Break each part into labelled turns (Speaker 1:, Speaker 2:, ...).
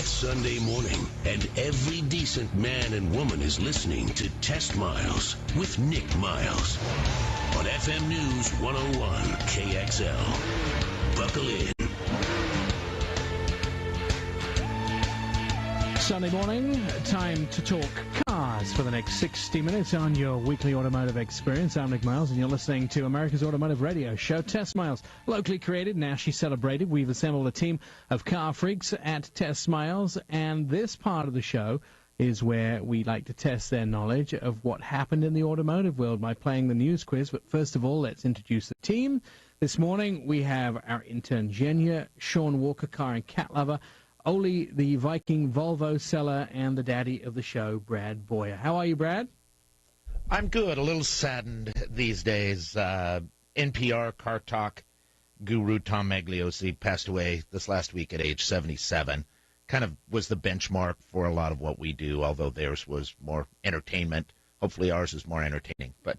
Speaker 1: It's Sunday morning, and every decent man and woman is listening to Test Miles with Nick Miles on FM News 101 KXL. Buckle in.
Speaker 2: Sunday morning, time to talk cars for the next 60 minutes on your weekly automotive experience. I'm Nick Miles, and you're listening to America's Automotive Radio Show, Test Miles. Locally created, nationally celebrated. We've assembled a team of car freaks at Test Miles, and this part of the show is where we like to test their knowledge of what happened in the automotive world by playing the news quiz. But first of all, let's introduce the team. This morning, we have our intern, Genya, Sean Walker, car and cat lover, Oli, the Viking Volvo seller, and the daddy of the show, Brad Boyer. How are you, Brad?
Speaker 3: I'm good. A little saddened these days. NPR Car Talk guru Tom Magliosi passed away this last week at age 77. Kind of was the benchmark for a lot of what we do, although theirs was more entertainment. Hopefully ours is more entertaining. But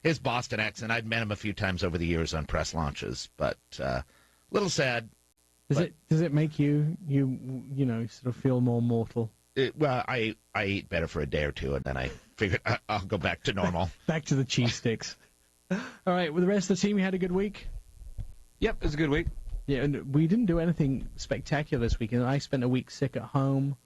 Speaker 3: his Boston accent, I'd met him a few times over the years on press launches, but a little sad.
Speaker 2: Does it make you sort of feel more mortal?
Speaker 3: Well, I ate better for a day or two, and then I figured I'll go back to normal.
Speaker 2: Back to the cheese sticks. All right, with the rest of the team, you had a good week?
Speaker 4: Yep, it was a good week.
Speaker 2: Yeah, and we didn't do anything spectacular this weekend. I spent a week sick at home.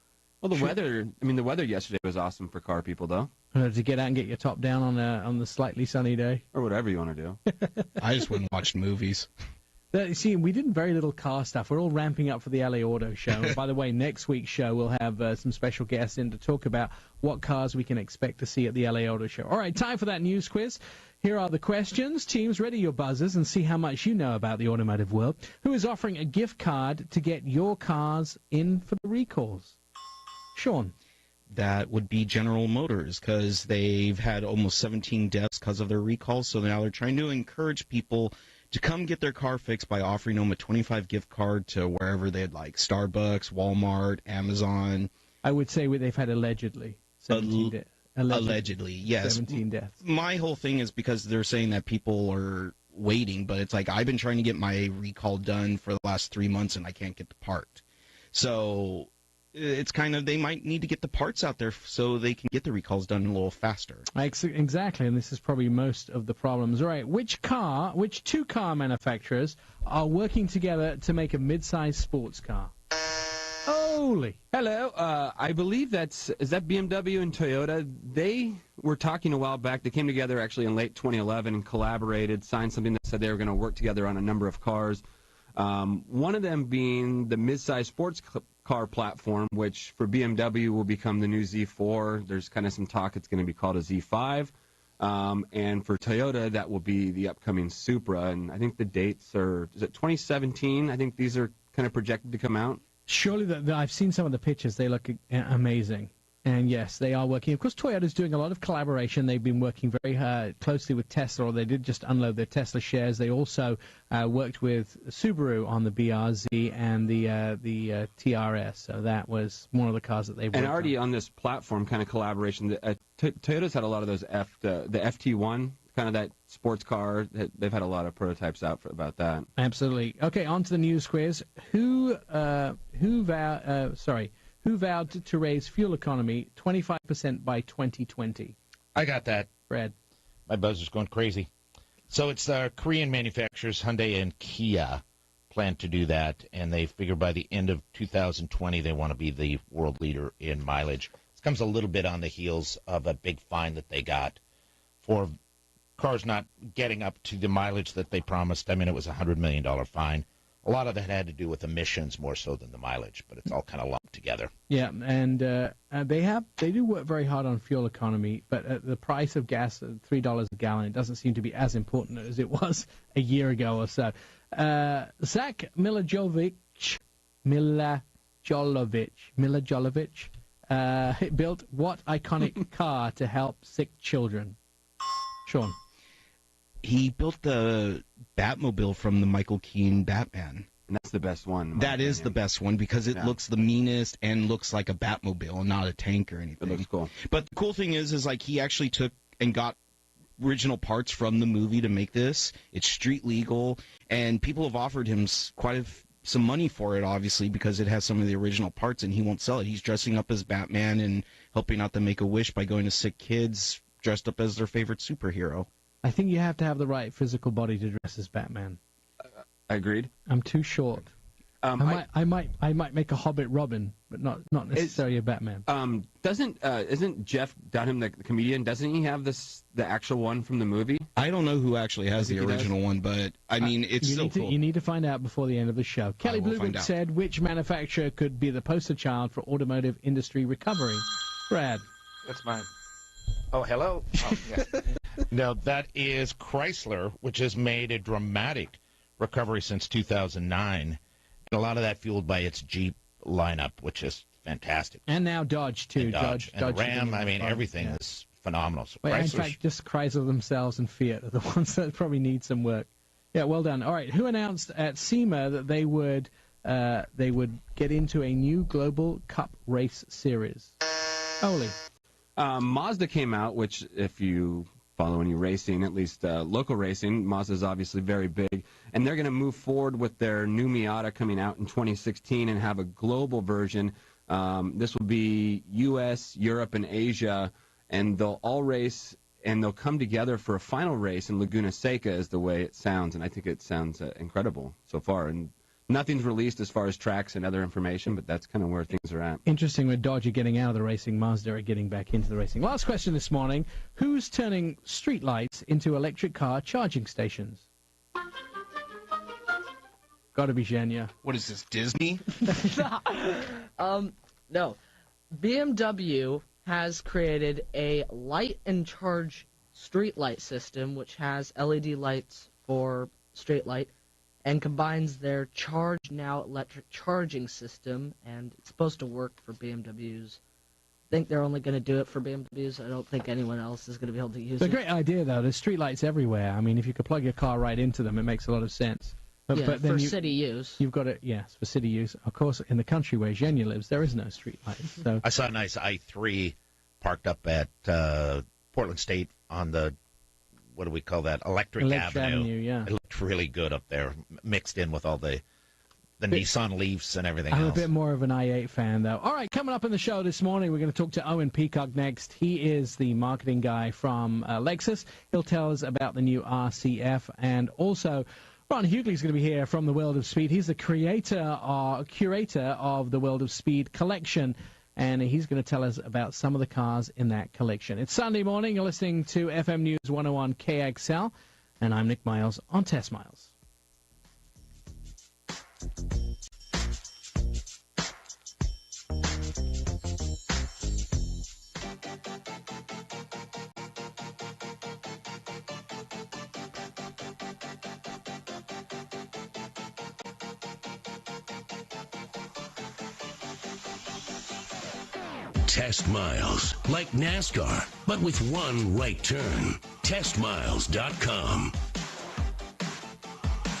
Speaker 4: Well, the weather yesterday was awesome for car people, though.
Speaker 2: To get out and get your top down on the slightly sunny day.
Speaker 4: Or whatever you want to do.
Speaker 5: I just went and watched movies.
Speaker 2: See, we did very little car stuff. We're all ramping up for the LA Auto Show. And by the way, next week's show we'll have some special guests in to talk about what cars we can expect to see at the LA Auto Show. All right, time for that news quiz. Here are the questions. Teams, ready your buzzers and see how much you know about the automotive world. Who is offering a gift card to get your cars in for the recalls? Sean.
Speaker 5: That would be General Motors, because they've had almost 17 deaths because of their recalls, so now they're trying to encourage people to come get their car fixed by offering them a $25 gift card to wherever they'd like, Starbucks, Walmart, Amazon.
Speaker 2: I would say they've had allegedly 17 deaths.
Speaker 5: Allegedly, yes.
Speaker 2: 17 deaths.
Speaker 5: My whole thing is because they're saying that people are waiting, but it's like I've been trying to get my recall done for the last 3 months, and I can't get the part. So it's kind of, they might need to get the parts out there so they can get the recalls done a little faster.
Speaker 2: Exactly, and this is probably most of the problems. All right, which two car manufacturers are working together to make a mid-sized sports car? Holy.
Speaker 4: Hello, I believe is that BMW and Toyota? They were talking a while back. They came together actually in late 2011 and collaborated, signed something that said they were going to work together on a number of cars. One of them being the mid-sized sports car platform, which for BMW will become the new Z4. There's kind of some talk it's going to be called a Z5. And for Toyota, that will be the upcoming Supra. And I think the dates is it 2017? I think these are kind of projected to come out.
Speaker 2: Surely, I've seen some of the pictures. They look amazing. And yes, they are working. Of course, Toyota's doing a lot of collaboration. They've been working very closely with Tesla, or they did just unload their Tesla shares. They also worked with Subaru on the BRZ and the TRS. So that was one of the cars that they worked on.
Speaker 4: And already on this platform kind of collaboration, Toyota's had a lot of those the FT1, kind of that sports car. They've had a lot of prototypes out about that.
Speaker 2: Absolutely. Okay, on to the news quiz. Who vowed to raise fuel economy 25% by 2020?
Speaker 3: I got that.
Speaker 2: Brad.
Speaker 3: My buzzer's going crazy. So it's Korean manufacturers, Hyundai and Kia, plan to do that, and they figure by the end of 2020 they want to be the world leader in mileage. This comes a little bit on the heels of a big fine that they got for cars not getting up to the mileage that they promised. I mean, it was a $100 million fine. A lot of that had to do with emissions more so than the mileage, but it's all kind of lumped together.
Speaker 2: Yeah, and they do work very hard on fuel economy, but at the price of gas at $3 a gallon, it doesn't seem to be as important as it was a year ago or so. Zach Milajovic built what iconic car to help sick children? Sean.
Speaker 5: He built the Batmobile from the Michael Keaton Batman.
Speaker 4: And that's the best one.
Speaker 5: That is the best one because it looks the meanest and looks like a Batmobile and not a tank or anything.
Speaker 4: It looks cool.
Speaker 5: But the cool thing is like he actually took and got original parts from the movie to make this. It's street legal, and people have offered him quite a some money for it, obviously, because it has some of the original parts, and he won't sell it. He's dressing up as Batman and helping out the Make-A-Wish by going to sick kids dressed up as their favorite superhero.
Speaker 2: I think you have to have the right physical body to dress as Batman.
Speaker 4: Agreed.
Speaker 2: I'm too short. I might make a Hobbit Robin, but not necessarily a Batman.
Speaker 4: Isn't Jeff Dunham the comedian? Doesn't he have the actual one from the movie?
Speaker 5: I don't know who actually has the original one, but I mean it's still cool.
Speaker 2: You need to find out before the end of the show. Kelly Blue Book said, which manufacturer could be the poster child for automotive industry recovery? Brad.
Speaker 3: That's mine. Oh, hello. Oh, yeah. No, that is Chrysler, which has made a dramatic recovery since 2009. And a lot of that fueled by its Jeep lineup, which is fantastic.
Speaker 2: And now Dodge, too.
Speaker 3: And Dodge and Ram, I mean, everything is phenomenal. So
Speaker 2: in fact, just Chrysler themselves and Fiat are the ones that probably need some work. Yeah, well done. All right, who announced at SEMA that they would get into a new Global Cup race series? Oli.
Speaker 4: Mazda came out, which if you follow any racing, at least local racing, Mazda's obviously very big, and they're going to move forward with their new Miata coming out in 2016 and have a global version. This will be U.S., Europe, and Asia, and they'll all race, and they'll come together for a final race in Laguna Seca is the way it sounds, and I think it sounds incredible so far. And nothing's released as far as tracks and other information, but that's kind of where things are at.
Speaker 2: Interesting, with Dodge are getting out of the racing, Mazda are getting back into the racing. Last question this morning, who's turning streetlights into electric car charging stations? Gotta be Zhenya.
Speaker 5: What is this, Disney?
Speaker 6: No. BMW has created a light and charge streetlight system, which has LED lights for street light, and combines their Charge Now electric charging system, and it's supposed to work for BMWs. I think they're only going to do it for BMWs. I don't think anyone else is going to be able to use it.
Speaker 2: It's a great idea, though. There's streetlights everywhere. I mean, if you could plug your car right into them, it makes a lot of sense. But
Speaker 6: for city use.
Speaker 2: You've got it, yes, for city use. Of course, in the country where Zhenya lives, there is no streetlights. So
Speaker 3: I saw a nice i3 parked up at Portland State on the, what do we call that, Electric Avenue.
Speaker 2: Yeah.
Speaker 3: It looked really good up there, mixed in with all the Nissan Leafs and everything
Speaker 2: I'm
Speaker 3: else.
Speaker 2: a bit more of an i8 fan, though. All right, coming up in the show this morning, we're going to talk to Owen Peacock next. He is the marketing guy from Lexus. He'll tell us about the new RCF, and also Ron Hughley's going to be here from the World of Speed. He's the curator of the World of Speed collection, and he's going to tell us about some of the cars in that collection. It's Sunday morning. You're listening to FM News 101 KXL, and I'm Nick Miles on Test Miles.
Speaker 1: Test Miles, like NASCAR, but with one right turn. TestMiles.com.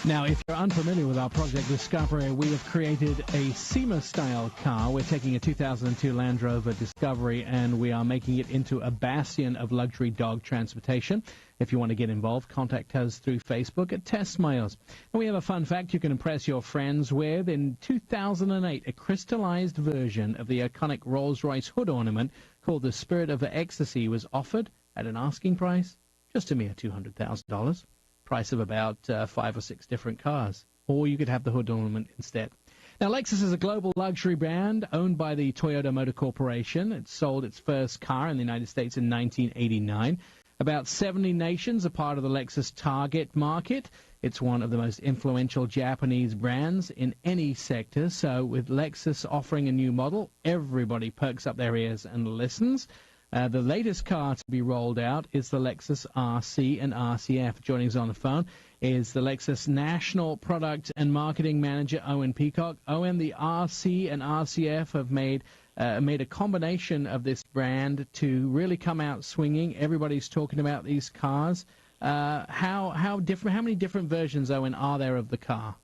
Speaker 2: Now, if you're unfamiliar with our Project Discovery, we have created a SEMA-style car. We're taking a 2002 Land Rover Discovery, and we are making it into a bastion of luxury dog transportation. If you want to get involved, contact us through Facebook at Test Miles. And we have a fun fact you can impress your friends with. In 2008, a crystallized version of the iconic Rolls-Royce hood ornament called the Spirit of Ecstasy was offered at an asking price, just a mere $200,000. Price of about 5 or 6 different cars. Or you could have the hood ornament instead. Now, Lexus is a global luxury brand owned by the Toyota Motor Corporation. It sold its first car in the United States in 1989. About 70 nations are part of the Lexus target market. It's one of the most influential Japanese brands in any sector. So with Lexus offering a new model, everybody perks up their ears and listens. The latest car to be rolled out is the Lexus RC and RCF. Joining us on the phone is the Lexus National Product and Marketing Manager, Owen Peacock. Owen, the RC and RCF have made a combination of this brand to really come out swinging. Everybody's talking about these cars. How many different versions, Owen, are there of the car?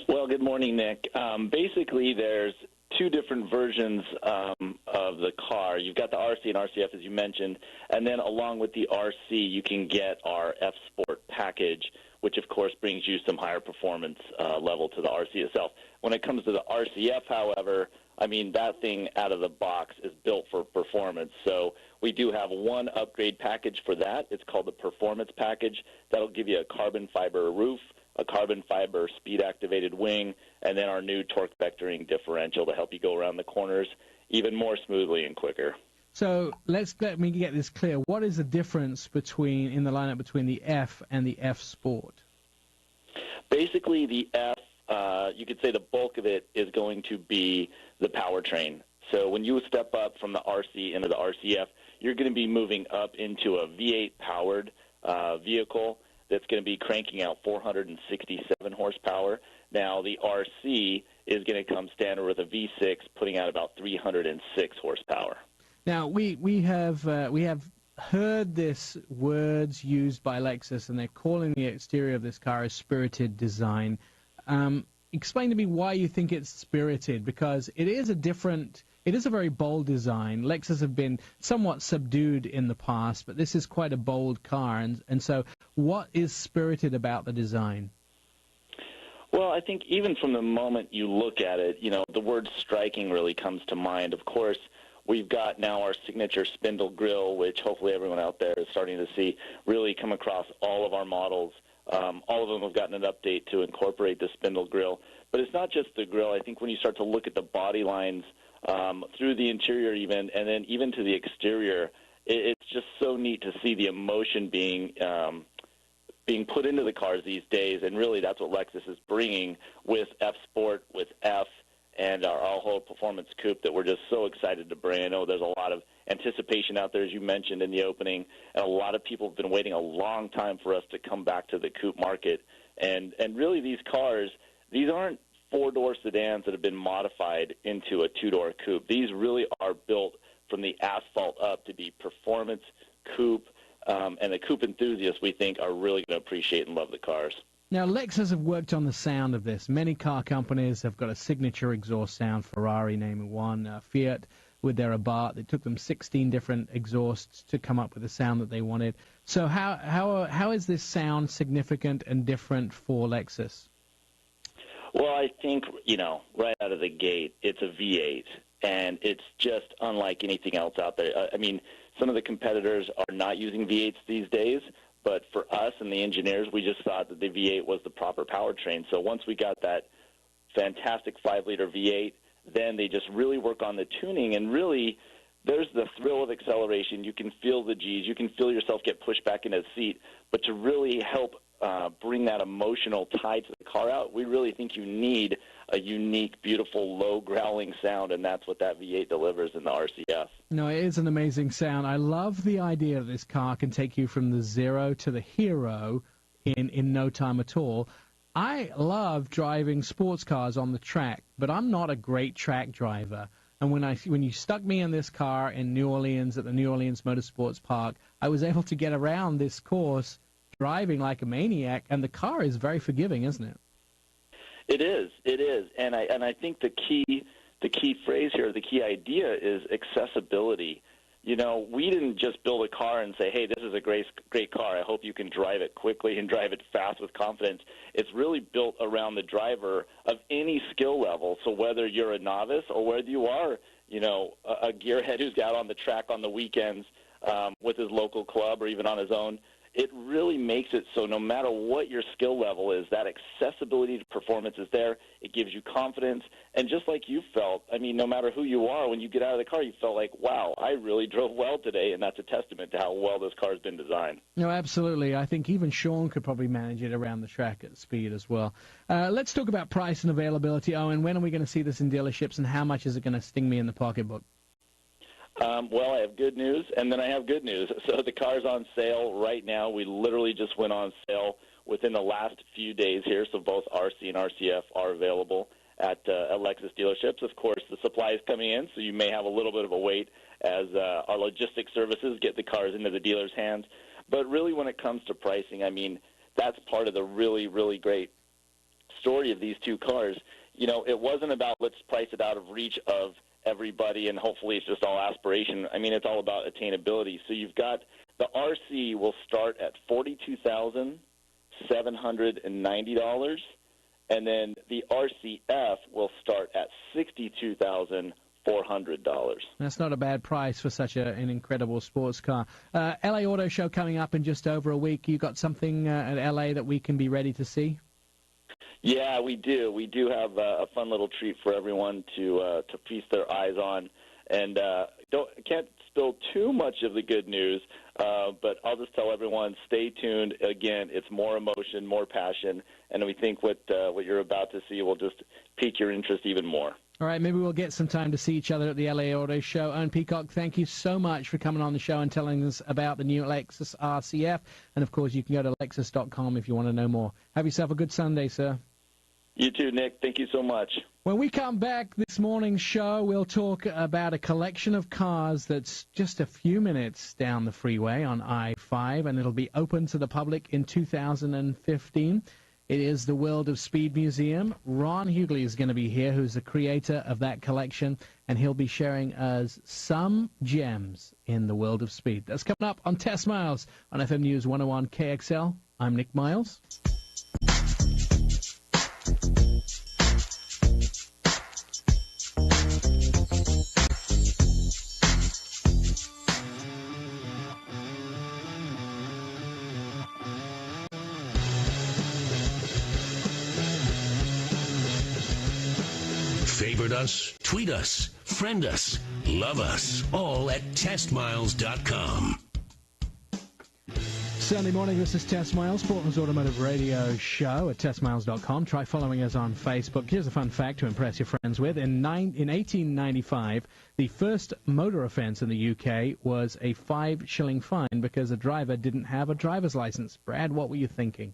Speaker 7: Well, good morning, Nick. Basically, there's two different versions of the car. You've got the RC and RCF, as you mentioned, and then along with the RC, you can get our F Sport package, which, of course, brings you some higher performance level to the RC itself. When it comes to the RCF, however, I mean, that thing out of the box is built for performance. So we do have one upgrade package for that. It's called the Performance Package. That'll give you a carbon fiber roof, a carbon fiber speed-activated wing, and then our new torque vectoring differential to help you go around the corners even more smoothly and quicker.
Speaker 2: So let me get this clear. What is the difference in the lineup between the F and the F Sport?
Speaker 7: Basically, the F, you could say the bulk of it is going to be the powertrain. So when you step up from the RC into the RCF, you're going to be moving up into a V8-powered vehicle that's going to be cranking out 467 horsepower. Now, the RC is going to come standard with a V6, putting out about 306 horsepower. Now,
Speaker 2: we have heard this words used by Lexus, and they're calling the exterior of this car a spirited design. Explain to me why you think it's spirited, because it is a very bold design. Lexus have been somewhat subdued in the past, but this is quite a bold car. And so what is spirited about the design?
Speaker 7: Well, I think even from the moment you look at it, the word striking really comes to mind. Of course, we've got now our signature spindle grille, which hopefully everyone out there is starting to see really come across all of our models. All of them have gotten an update to incorporate the spindle grille. But it's not just the grille. I think when you start to look at the body lines through the interior even, and then even to the exterior, it's just so neat to see the emotion being put into the cars these days. And really that's what Lexus is bringing with F Sport, with F, and our all-whole performance coupe that we're just so excited to bring. I know there's a lot of anticipation out there, as you mentioned in the opening, and a lot of people have been waiting a long time for us to come back to the coupe market. And really these cars, these aren't four-door sedans that have been modified into a two-door coupe. These really are built from the asphalt up to be performance coupe, and the coupe enthusiasts, we think, are really going to appreciate and love the cars.
Speaker 2: Now, Lexus have worked on the sound of this. Many car companies have got a signature exhaust sound, Ferrari naming one, Fiat with their Abarth. It took them 16 different exhausts to come up with the sound that they wanted. So how is this sound significant and different for Lexus?
Speaker 7: Well, I think, right out of the gate, it's a V8, and it's just unlike anything else out there. I mean, some of the competitors are not using V8s these days, but for us and the engineers, we just thought that the V8 was the proper powertrain. So once we got that fantastic 5-liter V8, then they just really work on the tuning, and really there's the thrill of acceleration. You can feel the G's. You can feel yourself get pushed back into the seat. But to really help bring that emotional tie to the car out, we really think you need a unique, beautiful, low growling sound, and that's what that V8 delivers in the RCF.
Speaker 2: No, it is an amazing sound. I love the idea that this car can take you from the zero to the hero in no time at all. I love driving sports cars on the track, but I'm not a great track driver. And when you stuck me in this car in New Orleans at the New Orleans Motorsports Park, I was able to get around this course driving like a maniac, and the car is very forgiving, isn't it?
Speaker 7: It is, and I think the key phrase here, the key idea is accessibility. We didn't just build a car and say, hey, this is a great car. I hope you can drive it quickly and drive it fast with confidence. It's really built around the driver of any skill level. So whether you're a novice or whether you are, a gearhead who's out on the track on the weekends with his local club or even on his own, it really makes it so no matter what your skill level is, that accessibility to performance is there. It gives you confidence. And just like you felt, I mean, no matter who you are, when you get out of the car, you felt like, wow, I really drove well today. And that's a testament to how well this car has been designed.
Speaker 2: No, absolutely. I think even Sean could probably manage it around the track at speed as well. Let's talk about price and availability. Owen, when are we going to see this in dealerships, and how much is it going to sting me in the pocketbook?
Speaker 7: Well, I have good news, and then I have good news. So the car's on sale right now. We literally just went on sale within the last few days here, so both RC and RCF are available at Lexus dealerships. Of course, the supply is coming in, so you may have a little bit of a wait as our logistics services get the cars into the dealers' hands. But really, when it comes to pricing, I mean, that's part of the really, really great story of these two cars. it wasn't about let's price it out of reach of everybody and hopefully it's just all aspiration. I mean, it's all about attainability. So you've got the RC will start at $42,790, and then the RCF will start at $62,400.
Speaker 2: That's not a bad price for such an incredible sports car. LA Auto Show coming up in just over a week. You got something at LA that we can be ready to see?
Speaker 7: Yeah, we do. We do have a fun little treat for everyone to feast their eyes on. And can't spill too much of the good news, but I'll just tell everyone, stay tuned. Again, it's more emotion, more passion, and we think what you're about to see will just pique your interest even more.
Speaker 2: All right, maybe we'll get some time to see each other at the LA Auto Show. Owen Peacock, thank you so much for coming on the show and telling us about the new Lexus RCF. And, of course, you can go to Lexus.com if you want to know more. Have yourself a good Sunday, sir.
Speaker 7: You too, Nick. Thank you so much.
Speaker 2: When we come back this morning's show, we'll talk about a collection of cars that's just a few minutes down the freeway on I-5, and it'll be open to the public in 2015. It is the World of Speed Museum. Ron Hughley is going to be here, who's the creator of that collection, and he'll be sharing us some gems in the world of speed. That's coming up on Test Miles on FM News 101 KXL. I'm Nick Miles.
Speaker 1: Favorite us, tweet us, friend us, love us, all at testmiles.com.
Speaker 2: Sunday morning, this is Test Miles, Portland's Automotive Radio Show at testmiles.com. Try following us on Facebook. Here's a fun fact to impress your friends with. In 1895, the first motor offense in the UK was a 5-shilling fine because a driver didn't have a driver's license. Brad, what were you thinking?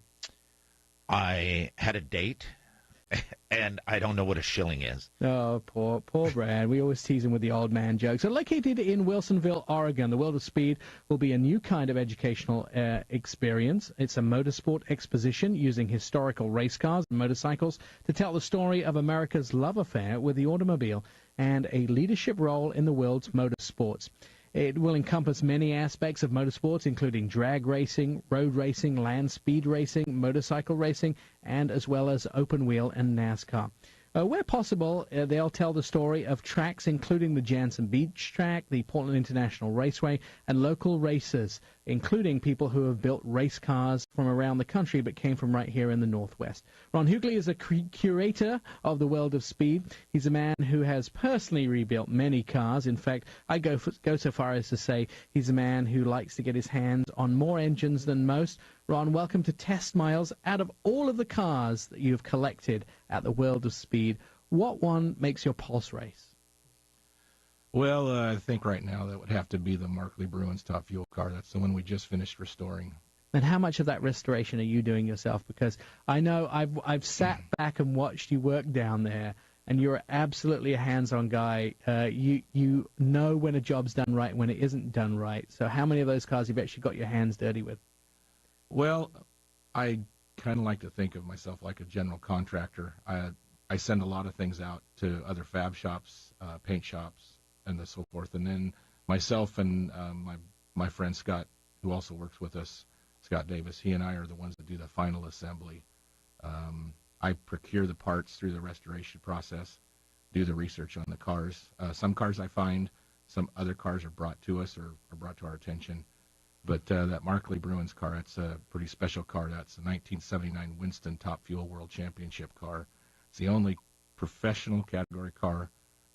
Speaker 3: I had a date, and I don't know what a shilling is.
Speaker 2: Oh, poor Brad. We always tease him with the old man jokes. So located in Wilsonville, Oregon, the World of Speed will be a new kind of educational experience. It's a motorsport exposition using historical race cars and motorcycles to tell the story of America's love affair with the automobile and a leadership role in the world's motorsports. It will encompass many aspects of motorsports, including drag racing, road racing, land speed racing, motorcycle racing, and as well as open wheel and NASCAR. Where possible, they'll tell the story of tracks including the Jansen Beach track, the Portland International Raceway, and local racers, including people who have built race cars from around the country but came from right here in the Northwest. Ron Hughley is a curator of the World of Speed. He's a man who has personally rebuilt many cars. In fact, I go so far as to say he's a man who likes to get his hands on more engines than most. Ron, welcome to Test Miles. Out of all of the cars that you've collected at the World of Speed, what one makes your pulse race?
Speaker 8: Well, I think right now that would have to be the Markley Bruins Top Fuel car. That's the one we just finished restoring.
Speaker 2: And how much of that restoration are you doing yourself? Because I know I've sat back and watched you work down there, and you're absolutely a hands-on guy. You know when a job's done right and when it isn't done right. So how many of those cars have you actually got your hands dirty with?
Speaker 8: Well, I kind of like to think of myself like a general contractor. I send a lot of things out to other fab shops, paint shops, and so forth. And then myself and my friend Scott, who also works with us, Scott Davis, he and I are the ones that do the final assembly. I procure the parts through the restoration process, do the research on the cars. Some cars I find, some other cars are brought to us or are brought to our attention. But that Markley Bruins car, that's a pretty special car. That's a 1979 Winston Top Fuel World Championship car. It's the only professional category car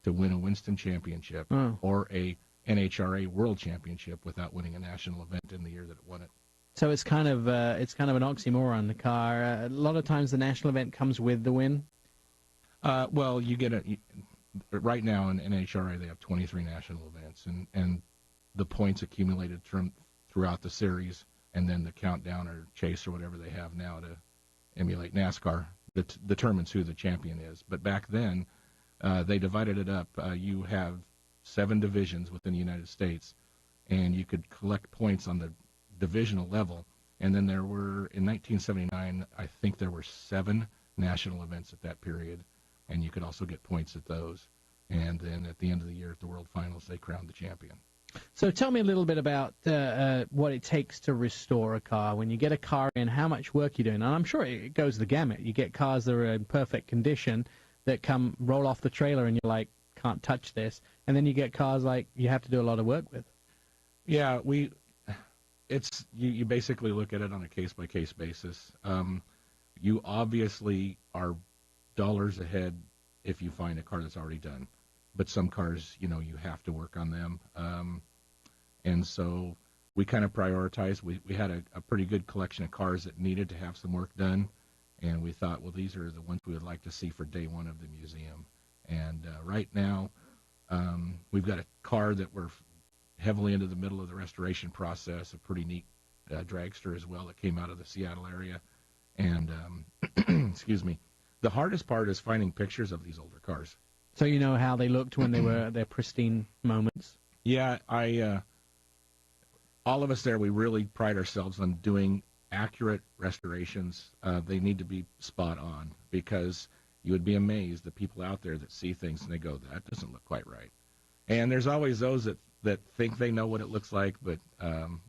Speaker 8: to win a Winston Championship or a NHRA World Championship without winning a national event in the year that it won it.
Speaker 2: So it's kind of an oxymoron. The car. A lot of times the national event comes with the win.
Speaker 8: Well, you get right now in NHRA they have 23 national events, and the points accumulated throughout the series, and then the countdown or chase or whatever they have now to emulate NASCAR that determines who the champion is. But back then, they divided it up. You have 7 divisions within the United States, and you could collect points on the divisional level. And then there were, in 1979, I think there were 7 national events at that period. and you could also get points at those. And then at the end of the year at the World Finals, they crowned the champion.
Speaker 2: So tell me a little bit about what it takes to restore a car. When you get a car in, how much work you're doing. And I'm sure it goes the gamut. You get cars that are in perfect condition that roll off the trailer and you're like, can't touch this. And then you get cars like you have to do a lot of work with.
Speaker 8: Yeah, you basically look at it on a case-by-case basis. You obviously are dollars ahead if you find a car that's already done. But some cars, you have to work on them. And so we kind of prioritized. We had a pretty good collection of cars that needed to have some work done. And we thought, well, these are the ones we would like to see for day one of the museum. And right now, we've got a car that we're heavily into the middle of the restoration process, a pretty neat dragster as well that came out of the Seattle area. And, excuse me, the hardest part is finding pictures of these older cars.
Speaker 2: So you know how they looked when they were at their pristine moments?
Speaker 8: Yeah, all of us there, we really pride ourselves on doing accurate restorations. They need to be spot on, because you would be amazed the people out there that see things and they go, that doesn't look quite right. And there's always those that think they know what it looks like, but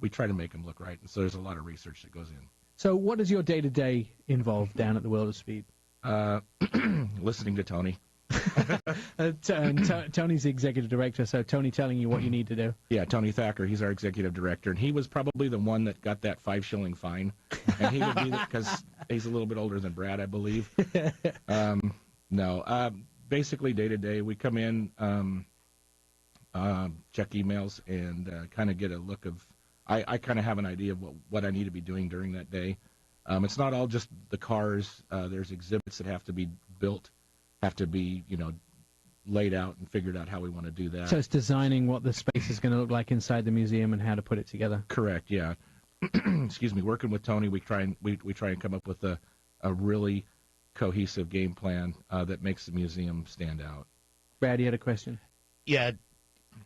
Speaker 8: we try to make them look right. And so there's a lot of research that goes in.
Speaker 2: So what does your day-to-day involve down at the World of Speed?
Speaker 8: Listening to Tony.
Speaker 2: Tony's the executive director, so Tony telling you what you need to do.
Speaker 8: Yeah, Tony Thacker, he's our executive director, and he was probably the one that got that 5-shilling fine. And he would be, because he's a little bit older than Brad, I believe. Basically day to day, we come in, check emails, and kind of get a look of. I kind of have an idea of what I need to be doing during that day. It's not all just the cars. There's exhibits that have to be built, have to be, laid out and figured out how we want to do that.
Speaker 2: So it's designing what the space is going to look like inside the museum and how to put it together.
Speaker 8: Correct, yeah. Excuse me. Working with Tony, we try and come up with a really cohesive game plan that makes the museum stand out.
Speaker 2: Brad, you had a question?
Speaker 3: Yeah,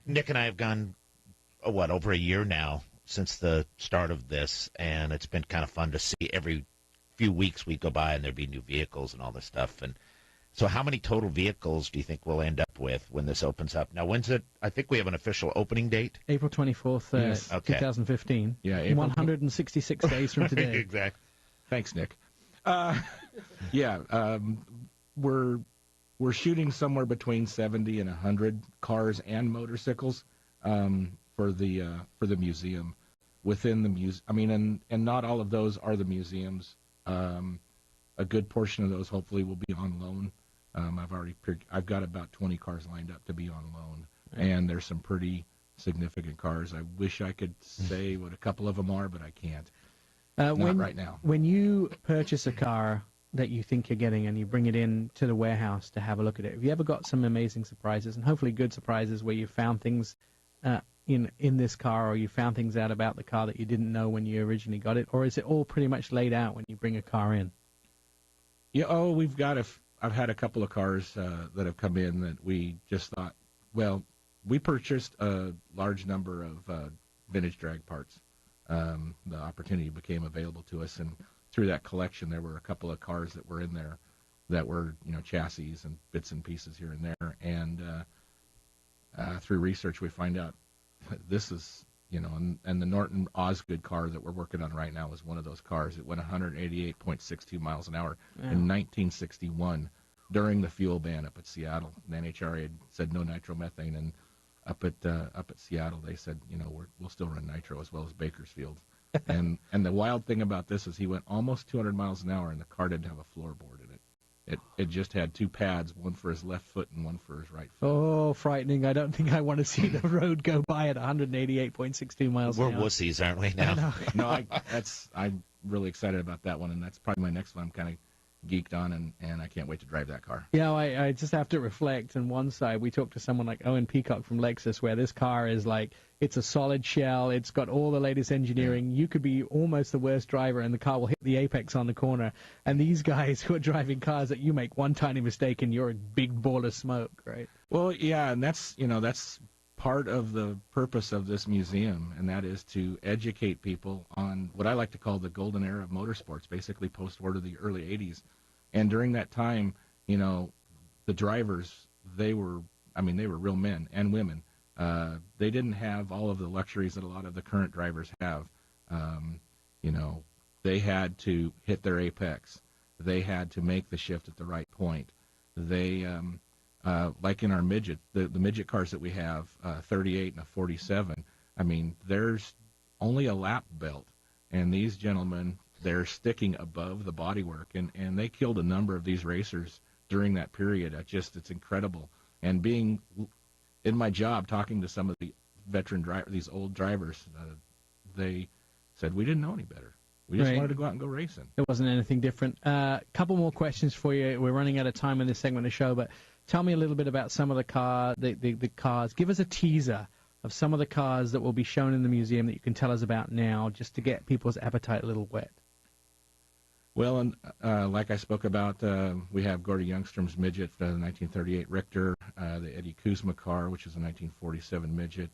Speaker 3: Nick and I have gone, over a year now since the start of this, and it's been kind of fun to see. Every few weeks we'd go by and there'd be new vehicles and all this stuff. And so how many total vehicles do you think we'll end up with when this opens up? Now, when's it? I think we have an official opening date.
Speaker 2: April 24th,
Speaker 8: yes.
Speaker 2: Okay. 2015.
Speaker 8: Yeah, April
Speaker 2: 166 days from today.
Speaker 3: Exactly.
Speaker 8: Thanks, Nick. We're shooting somewhere between 70 and 100 cars and motorcycles for the museum. Within the museum, and not all of those are the museums. A good portion of those hopefully will be on loan. I've got about 20 cars lined up to be on loan, and there's some pretty significant cars. I wish I could say what a couple of them are, but I can't. Not right now.
Speaker 2: When you purchase a car that you think you're getting and you bring it in to the warehouse to have a look at it, have you ever got some amazing surprises, and hopefully good surprises, where you found things in this car, or you found things out about the car that you didn't know when you originally got it, or is it all pretty much laid out when you bring a car in?
Speaker 8: Yeah, I've had a couple of cars that have come in that we just thought, well, we purchased a large number of vintage drag parts. The opportunity became available to us, and through that collection, there were a couple of cars that were in there that were, chassis and bits and pieces here and there. And through research, we find out this is, and the Norton Osgood car that we're working on right now is one of those cars. It went 188.62 miles an hour in 1961 during the fuel ban up at Seattle. The NHRA had said no nitromethane, and up at Seattle they said, we'll still run nitro as well as Bakersfield. and the wild thing about this is he went almost 200 miles an hour, and the car didn't have a floorboard in it. It just had two pads, one for his left foot and one for his right foot.
Speaker 2: Oh, frightening. I don't think I want to see the road go by at 188.62 miles an hour.
Speaker 3: We're wussies, aren't we, now?
Speaker 8: No, I'm really excited about that one, and that's probably my next one I'm kind of geeked on, and I can't wait to drive that car.
Speaker 2: Yeah, I just have to reflect. On one side, we talked to someone like Owen Peacock from Lexus, where this car is like, it's a solid shell, it's got all the latest engineering. You could be almost the worst driver, and the car will hit the apex on the corner. And these guys who are driving cars that you make one tiny mistake and you're a big ball of smoke, right?
Speaker 8: Well, yeah, and that's part of the purpose of this museum, and that is to educate people on what I like to call the golden era of motorsports, basically post-war to the early 80s. And during that time, the drivers, they were real men and women. They didn't have all of the luxuries that a lot of the current drivers have. They had to hit their apex. They had to make the shift at the right point. They, like in our midget, the midget cars that we have, 38 and a 47, there's only a lap belt. And these gentlemen, they're sticking above the bodywork. And they killed a number of these racers during that period. It's incredible. And being in my job, talking to some of the veteran drivers, these old drivers, they said, we didn't know any better. We just wanted to go out and go racing.
Speaker 2: It wasn't anything different. Couple more questions for you. We're running out of time in this segment of the show, but tell me a little bit about some of the cars. Give us a teaser of some of the cars that will be shown in the museum that you can tell us about now, just to get people's appetite a little wet.
Speaker 8: Well, and like I spoke about, we have Gordy Youngstrom's midget, the 1938 Richter, the Eddie Kuzma car, which is a 1947 midget.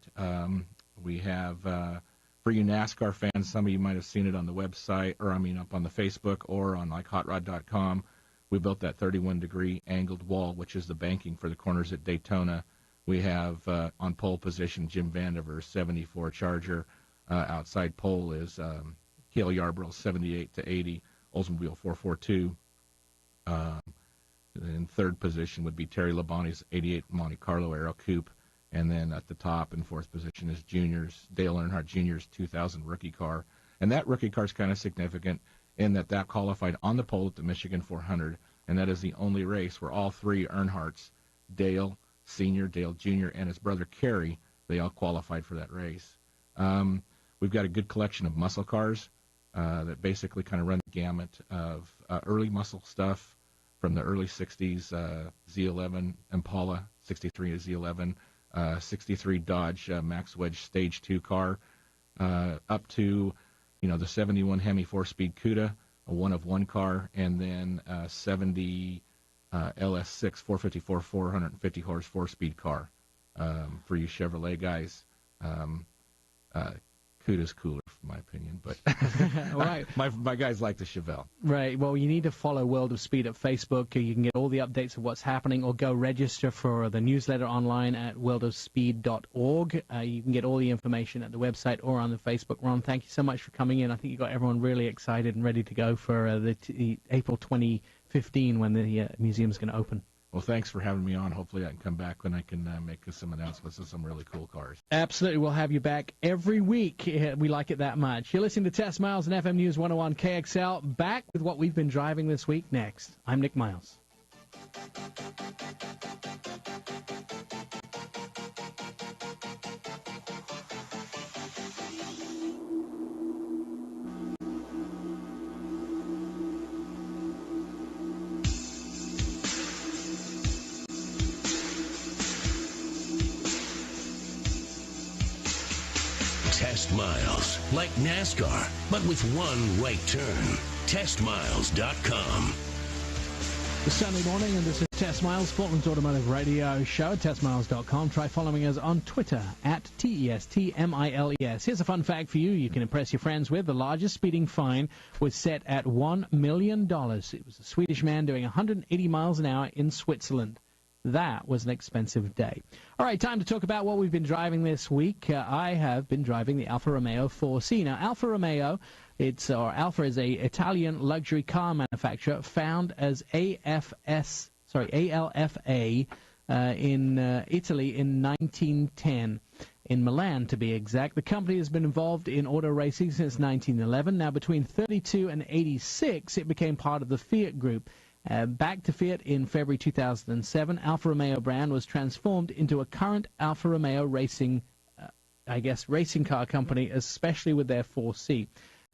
Speaker 8: We have, for you NASCAR fans, some of you might have seen it on the website, up on the Facebook or on like hotrod.com. We built that 31-degree angled wall, which is the banking for the corners at Daytona. We have on pole position Jim Vandiver's 74 Charger. Outside pole is Cale Yarborough's 78 to 80 Oldsmobile 442. In third position would be Terry Labonte's 88 Monte Carlo Aero Coupe. And then at the top in fourth position is Dale Earnhardt Jr.'s 2000 rookie car. And that rookie car is kind of significant in that qualified on the pole at the Michigan 400. And that is the only race where all three Earnhardts, Dale Sr., Dale Jr., and his brother Kerry, they all qualified for that race. We've got a good collection of muscle cars that basically kind of run the gamut of early muscle stuff from the early 60s, Z11 Impala, 63 to Z11, 63 Dodge Max Wedge Stage 2 car, up to, the 71 Hemi 4-speed CUDA, a one-of-one car, and then 70 LS6 454 450 horse 4-speed car. For you Chevrolet guys, CUDA's cooler, in my opinion, but
Speaker 2: right.
Speaker 8: my guys like the Chevelle.
Speaker 2: Right. Well, you need to follow World of Speed at Facebook. You can get all the updates of what's happening, or go register for the newsletter online at worldofspeed.org. You can get all the information at the website or on the Facebook. Ron, thank you so much for coming in. I think you got everyone really excited and ready to go for the April 2015 when the museum's going to open.
Speaker 8: Well, thanks for having me on. Hopefully I can come back when I can make some announcements of some really cool cars.
Speaker 2: Absolutely. We'll have you back every week. We like it that much. You're listening to Test Miles and FM News 101 KXL. Back with what we've been driving this week next. I'm Nick Miles.
Speaker 1: Test Miles, like NASCAR, but with one right turn. TestMiles.com.
Speaker 2: It's Sunday morning, and this is Test Miles, Portland's Automotive Radio Show, TestMiles.com. Try following us on Twitter, at TESTMILES. Here's a fun fact for you can impress your friends with. The largest speeding fine was set at $1 million. It was a Swedish man doing 180 miles an hour in Switzerland. That was an expensive day. All right, time to talk about what we've been driving this week. I have been driving the Alfa Romeo 4C. Now, Alfa Romeo, Alfa is a Italian luxury car manufacturer found as ALFA in Italy in 1910. In Milan, to be exact. The company has been involved in auto racing since 1911. Now, between 32 and 86, it became part of the Fiat Group. Back to Fiat in February 2007, Alfa Romeo brand was transformed into a current Alfa Romeo racing car company, especially with their 4C.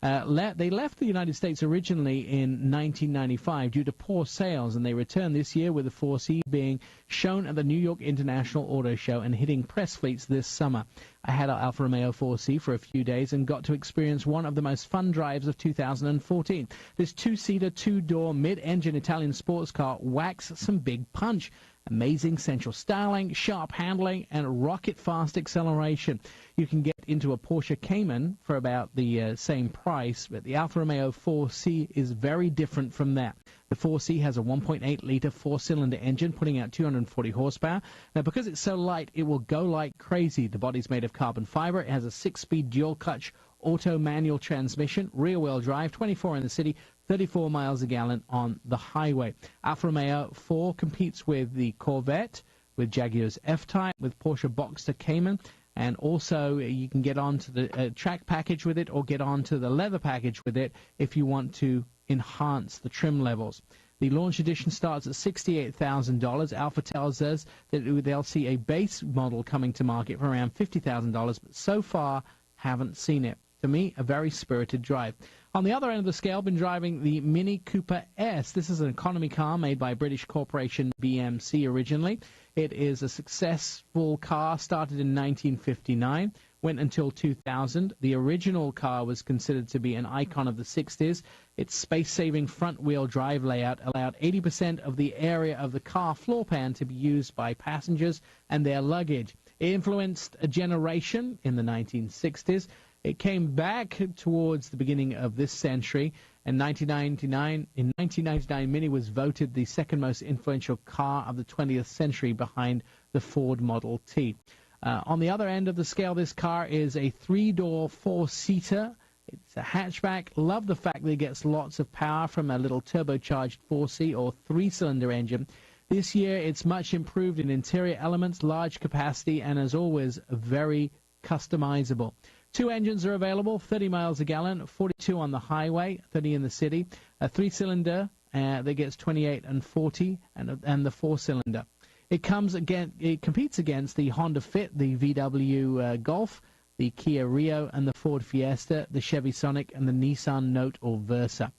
Speaker 2: They left the United States originally in 1995 due to poor sales, and they returned this year with the 4C being shown at the New York International Auto Show and hitting press fleets this summer. I had our Alfa Romeo 4C for a few days and got to experience one of the most fun drives of 2014. This two-seater, two-door, mid-engine Italian sports car whacks some big punch. Amazing central styling, sharp handling, and rocket-fast acceleration. You can get into a Porsche Cayman for about the same price, but the Alfa Romeo 4C is very different from that. The 4C has a 1.8-liter four-cylinder engine putting out 240 horsepower. Now, because it's so light, it will go like crazy. The body's made of carbon fiber. It has a 6-speed dual-clutch auto manual transmission, rear-wheel drive, 24 in the city, 34 miles a gallon on the highway. Alfa Romeo 4 competes with the Corvette, with Jaguar's F-Type, with Porsche Boxster Cayman, and also you can get onto the track package with it or get onto the leather package with it if you want to enhance the trim levels. The launch edition starts at $68,000. Alfa tells us that they'll see a base model coming to market for around $50,000, but so far haven't seen it. To me, a very spirited drive. On the other end of the scale, been driving the Mini Cooper S. This is an economy car made by British corporation BMC originally. It is a successful car, started in 1959, went until 2000. The original car was considered to be an icon of the 60s. Its space-saving front-wheel drive layout allowed 80% of the area of the car floor pan to be used by passengers and their luggage. It influenced a generation in the 1960s. It came back towards the beginning of this century. In 1999, Mini was voted the second most influential car of the 20th century behind the Ford Model T. On the other end of the scale, this car is a three-door, four-seater. It's a hatchback. Love the fact that it gets lots of power from a little turbocharged 4C or three-cylinder engine. This year, it's much improved in interior elements, large capacity, and as always, very customizable. Two engines are available, 30 miles a gallon, 42 on the highway, 30 in the city. A three-cylinder that gets 28 and 40, and the four-cylinder. It competes against the Honda Fit, the VW Golf, the Kia Rio, and the Ford Fiesta, the Chevy Sonic, and the Nissan Note or Versa.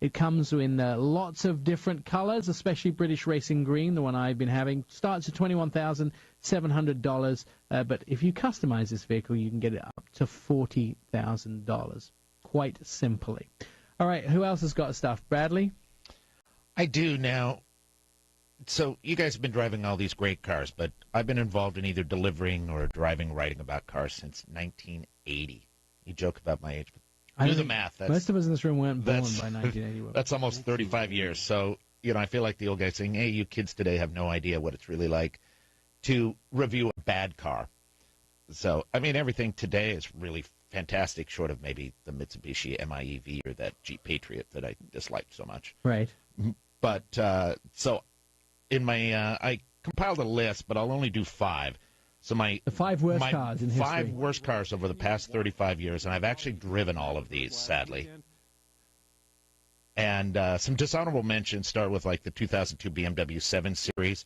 Speaker 2: It comes in lots of different colors, especially British Racing Green, the one I've been having. Starts at $21,700, but if you customize this vehicle, you can get it up to $40,000, quite simply. All right, who else has got stuff? Bradley?
Speaker 3: I do now. So you guys have been driving all these great cars, but I've been involved in either delivering or driving, writing about cars since 1980. You joke about my age, but do the math.
Speaker 2: Most of us in this room weren't born by 1980.
Speaker 3: That's almost 35 years. So, I feel like the old guy saying, hey, you kids today have no idea what it's really like to review a bad car. So, everything today is really fantastic, short of maybe the Mitsubishi MIEV or that Jeep Patriot that I disliked so much.
Speaker 2: Right.
Speaker 3: But, so in my, I compiled a list, but I'll only do 5. So the
Speaker 2: 5 worst cars in history.
Speaker 3: 5 worst cars over the past 35 years, and I've actually driven all of these, sadly. And some dishonorable mentions start with like the 2002 BMW 7 Series.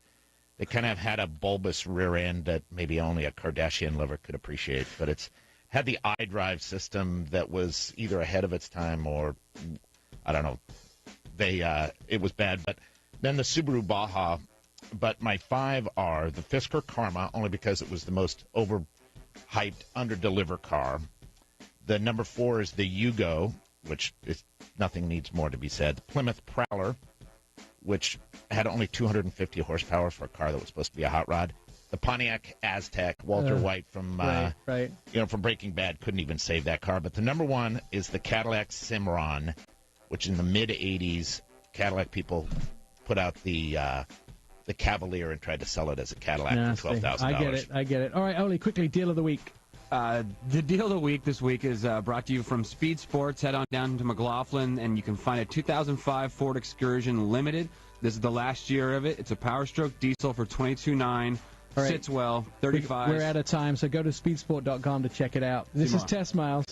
Speaker 3: They kind of had a bulbous rear end that maybe only a Kardashian lover could appreciate, but it's had the iDrive system that was either ahead of its time or I don't know. It was bad. But then the Subaru Baja. But my 5 are the Fisker Karma, only because it was the most overhyped, under-deliver car. The number 4 is the Yugo, which is nothing needs more to be said. The Plymouth Prowler, which had only 250 horsepower for a car that was supposed to be a hot rod. The Pontiac Aztek, Walter White from from Breaking Bad couldn't even save that car. But the number 1 is the Cadillac Cimarron, which in the mid-'80s, Cadillac people put out the Cavalier and tried to sell it as a Cadillac for $12,000.
Speaker 2: I get it. All right, Oli, quickly, deal of the week.
Speaker 4: The deal of the week this week is brought to you from Speed Sports. Head on down to McLaughlin, and you can find a 2005 Ford Excursion Limited. This is the last year of it. It's a Power Stroke diesel for $22,900. Right. Sits well, 35.
Speaker 2: We're out of time, so go to speedsport.com to check it out. This is Test Miles.